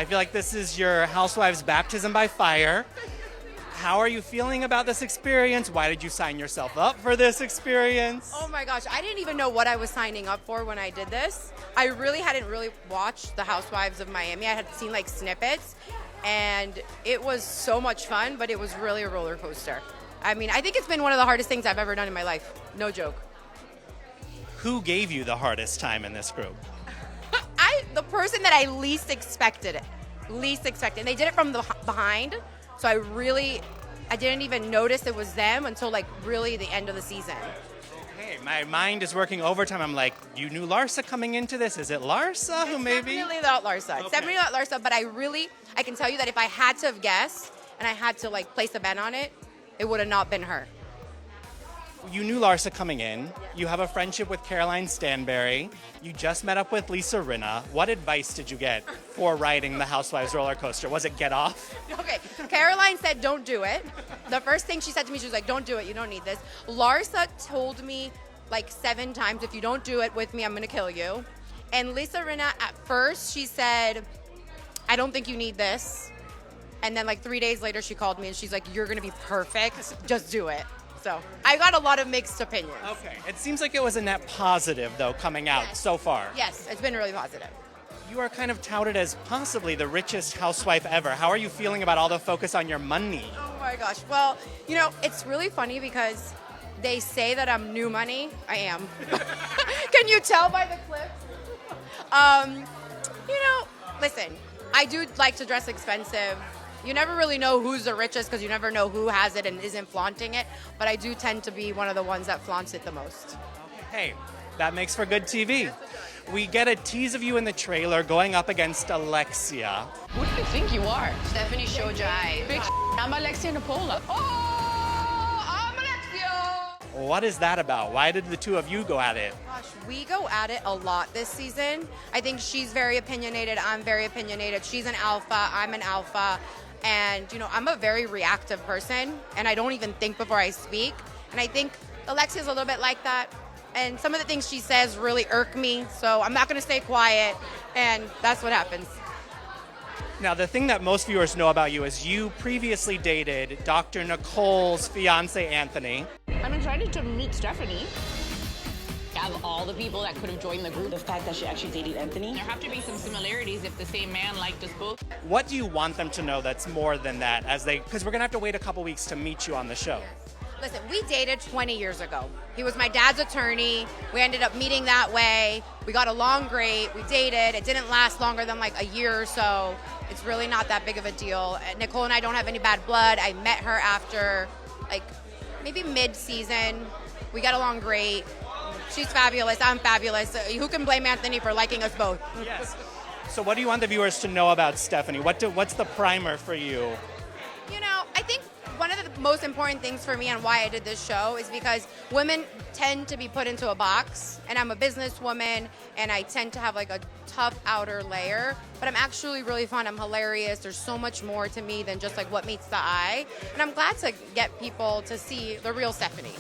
I feel like this is your Housewives baptism by fire. How are you feeling about this experience? Why did you sign yourself up for this experience? Oh my gosh, I didn't even know what I was signing up for when I did this. I hadn't really watched the Housewives of Miami. I had seen like snippets, and it was so much fun, but it was really a roller coaster. I mean, I think it's been one of the hardest things I've ever done in my life. No joke. Who gave you the hardest time in this group? The person that I least expected it. Least expected. They did it from the behind. So I didn't even notice it was them until like really the end of the season. Okay, my mind is working overtime. I'm like, you knew Larsa coming into this. Is it Larsa who maybe? Definitely not Larsa. Okay. It's definitely not Larsa, but I can tell you that if I had to have guessed and I had to like place a bet on it, it would have not been her. You knew Larsa coming in. You have a friendship with Caroline Stanberry. You just met up with Lisa Rinna. What advice did you get for riding the Housewives roller coaster? Was it get off? Okay, Caroline said don't do it. The first thing she said to me, she was like, don't do it, you don't need this. Larsa told me like 7 times, if you don't do it with me, I'm gonna kill you. And Lisa Rinna, at first, she said, I don't think you need this. And then like 3 days later, she called me and she's like, you're gonna be perfect, just do it. So I got a lot of mixed opinions. Okay. It seems like it was a net positive, though, coming out so far. Yes, it's been really positive. You are kind of touted as possibly the richest housewife ever. How are you feeling about all the focus on your money? Oh my gosh. Well, it's really funny because they say that I'm new money. I am. Can you tell by the clips? Listen, I do like to dress expensive. You never really know who's the richest because you never know who has it and isn't flaunting it. But I do tend to be one of the ones that flaunts it the most. Hey, that makes for good TV. We get a tease of you in the trailer going up against Alexia. Who do you think you are? Stephanie Shjoaee. Bitch, I'm Alexia Nepola. Oh, I'm Alexia! What is that about? Why did the two of you go at it? Gosh, we go at it a lot this season. I think she's very opinionated. I'm very opinionated. She's an alpha. I'm an alpha. And, I'm a very reactive person, and I don't even think before I speak. And I think Alexia's a little bit like that. And some of the things she says really irk me, so I'm not going to stay quiet, and that's what happens. Now, the thing that most viewers know about you is you previously dated Dr. Nicole's fiancé, Anthony. I'm excited to meet Stephanie. Out of all the people that could have joined the group, The fact that she actually dated Anthony. There have to be some similarities if the same man liked us both. What do you want them to know that's more than that? Because we're going to have to wait a couple weeks to meet you on the show. Listen, we dated 20 years ago. He was my dad's attorney. We ended up meeting that way. We got along great. We dated. It didn't last longer than like a year or so. It's really not that big of a deal. Nicole and I don't have any bad blood. I met her after like maybe mid-season. We got along great. She's fabulous. I'm fabulous. Who can blame Anthony for liking us both? Yes. So what do you want the viewers to know about Stephanie? What's the primer for you? I think one of the most important things for me and why I did this show is because women tend to be put into a box, and I'm a businesswoman, and I tend to have like a tough outer layer, but I'm actually really fun. I'm hilarious. There's so much more to me than just like what meets the eye, and I'm glad to get people to see the real Stephanie.